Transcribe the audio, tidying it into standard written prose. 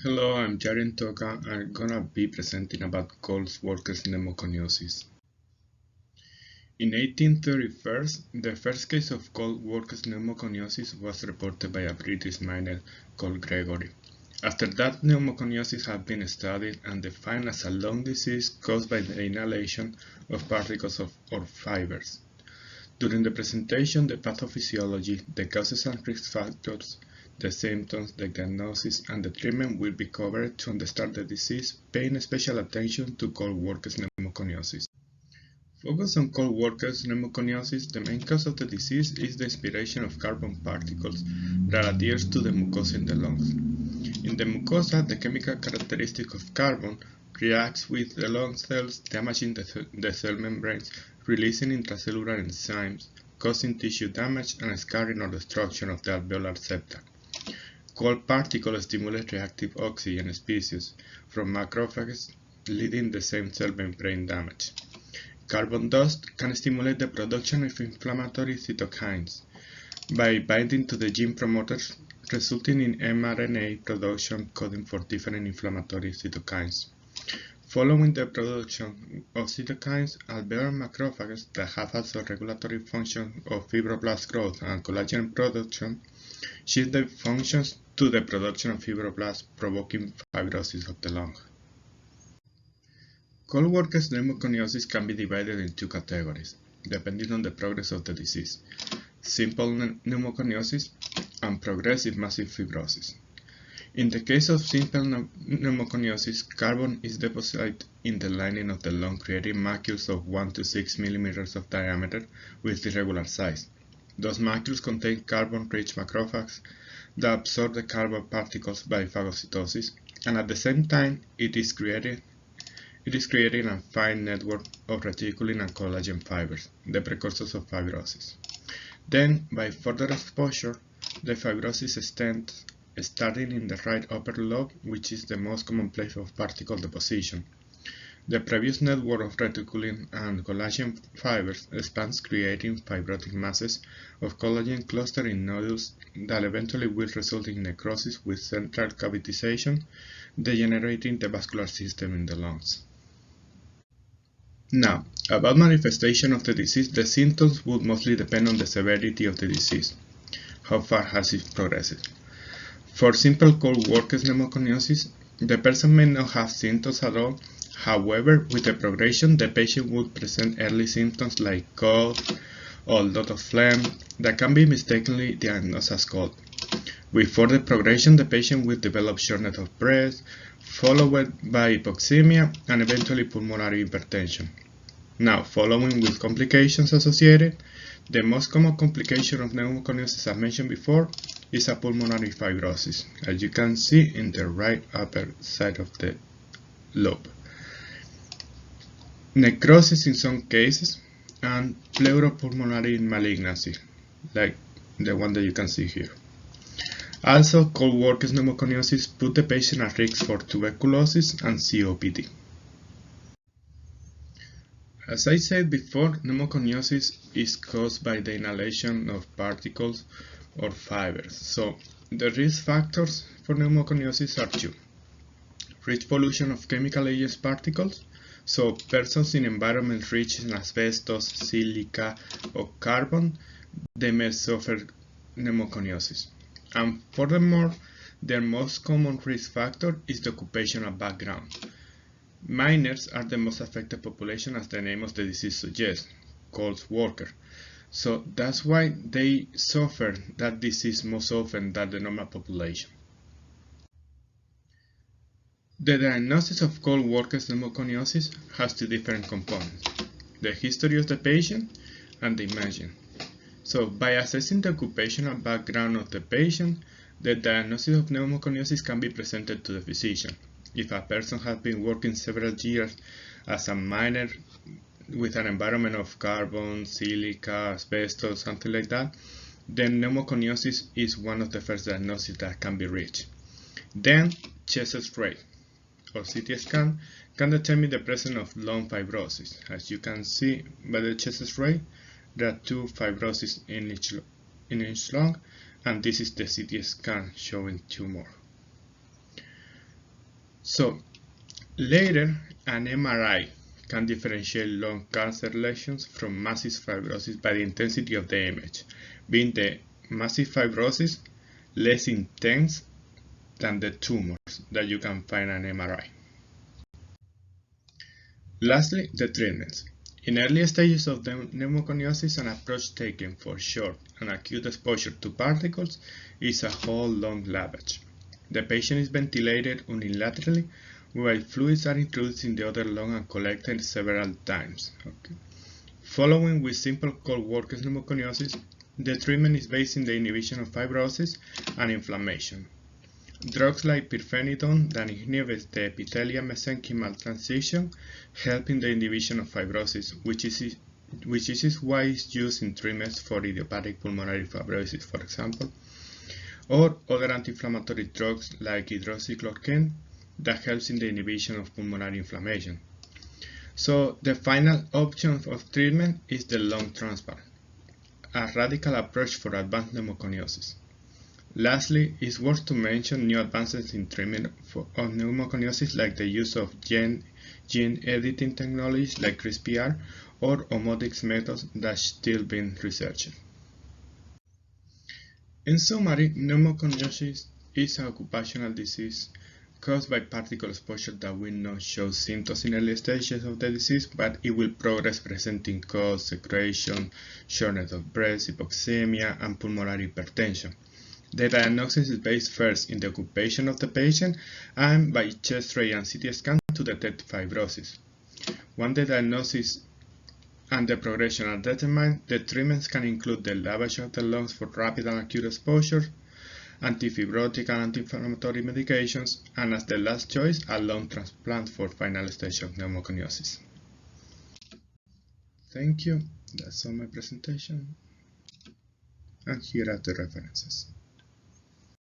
Hello, I'm Jaren Toka. I'm gonna be presenting about cold workers pneumoconiosis. In 1831, the first case of cold workers pneumoconiosis was reported by a British miner called Gregory. After that, pneumoconiosis had been studied and defined as a lung disease caused by the inhalation of particles or fibers. During the presentation, the pathophysiology, the causes and risk factors, the symptoms, the diagnosis, and the treatment will be covered to understand the disease, paying special attention to cold workers pneumoconiosis. Focus on cold workers pneumoconiosis. The main cause of the disease is the inspiration of carbon particles that adheres to the mucosa in the lungs. In the mucosa, the chemical characteristic of carbon reacts with the lung cells, damaging the cell membranes, releasing intracellular enzymes, causing tissue damage and scarring or destruction of the alveolar septa. Cold particles stimulate reactive oxygen species from macrophages, leading the same cell membrane damage. Carbon dust can stimulate the production of inflammatory cytokines by binding to the gene promoters, resulting in mRNA production coding for different inflammatory cytokines. Following the production of cytokines, alveolar macrophages that have also regulatory functions of fibroblast growth and collagen production shift the functions to the production of fibroblasts, provoking fibrosis of the lung. Cold workers pneumoconiosis can be divided in two categories, depending on the progress of the disease: simple pneumoconiosis and progressive massive fibrosis. In the case of simple pneumoconiosis, carbon is deposited in the lining of the lung, creating macules of 1 to 6 millimeters of diameter with irregular size. Those macules contain carbon-rich macrophages that absorb the carbon particles by phagocytosis, and at the same time it is creating a fine network of reticulin and collagen fibers, the precursors of fibrosis. Then, by further exposure, the fibrosis extends, starting in the right upper lobe, which is the most common place of particle deposition. The previous network of reticulin and collagen fibers expands, creating fibrotic masses of collagen clustered in nodules that eventually will result in necrosis with central cavitization, degenerating the vascular system in the lungs. Now, about manifestation of the disease, the symptoms would mostly depend on the severity of the disease. How far has it progressed? For simple cold workers pneumoconiosis, the person may not have symptoms at all. However, with the progression, the patient would present early symptoms like cough or a lot of phlegm that can be mistakenly diagnosed as cold. With further progression, the patient will develop shortness of breath, followed by hypoxemia and eventually pulmonary hypertension. Now, following with complications associated, the most common complication of pneumoconiosis, as mentioned before, is a pulmonary fibrosis, as you can see in the right upper side of the lobe. Necrosis in some cases, and pleuropulmonary malignancy, like the one that you can see here. Also, cold workers pneumoconiosis put the patient at risk for tuberculosis and COPD. As I said before, pneumoconiosis is caused by the inhalation of particles or fibers. So, the risk factors for pneumoconiosis are two: rich pollution of chemical agents particles, so persons in environments rich in asbestos, silica, or carbon, they may suffer pneumoconiosis. And furthermore, their most common risk factor is the occupational background. Miners are the most affected population, as the name of the disease suggests, cold worker. So that's why they suffer that disease most often than the normal population. The diagnosis of cold workers pneumoconiosis has two different components: the history of the patient and the imaging. So by assessing the occupational background of the patient, the diagnosis of pneumoconiosis can be presented to the physician. If a person has been working several years as a miner with an environment of carbon, silica, asbestos, something like that, then pneumoconiosis is one of the first diagnoses that can be reached. Then chest X-ray or CT scan can determine the presence of lung fibrosis. As you can see by the chest X-ray, there are two fibroses in each lung, and this is the CT scan showing two more. So later, an MRI can differentiate lung cancer lesions from massive fibrosis by the intensity of the image, being the massive fibrosis less intense than the tumors that you can find on MRI. Lastly, the treatments. In early stages of the pneumoconiosis, an approach taken for short and acute exposure to particles is a whole lung lavage. The patient is ventilated unilaterally while fluids are introduced in the other lung and collected several times. Following with simple cold workers pneumoconiosis, the treatment is based on the inhibition of fibrosis and inflammation. Drugs like pirfenidone that inhibits the epithelial-mesenchymal transition help in the inhibition of fibrosis, which is why it's used in treatments for idiopathic pulmonary fibrosis, for example, or other anti-inflammatory drugs like hydroxychloroquine that helps in the inhibition of pulmonary inflammation. So the final option of treatment is the lung transplant, a radical approach for advanced pneumoconiosis. Lastly, it's worth to mention new advances in treatment of pneumoconiosis like the use of gene editing technologies like CRISPR or omotics methods that are still being researched. In summary, pneumoconiosis is an occupational disease caused by particle exposure that will not show symptoms in early stages of the disease, but it will progress presenting cough, secretion, shortness of breath, hypoxemia, and pulmonary hypertension. The diagnosis is based first in the occupation of the patient and by chest ray and CT scan to detect fibrosis. Once the diagnosis and the progression are determined, the treatments can include the lavage of the lungs for rapid and acute exposure, antifibrotic and anti-inflammatory medications, and as the last choice, a lung transplant for final stage of pneumoconiosis. Thank you. That's all my presentation. And here are the references.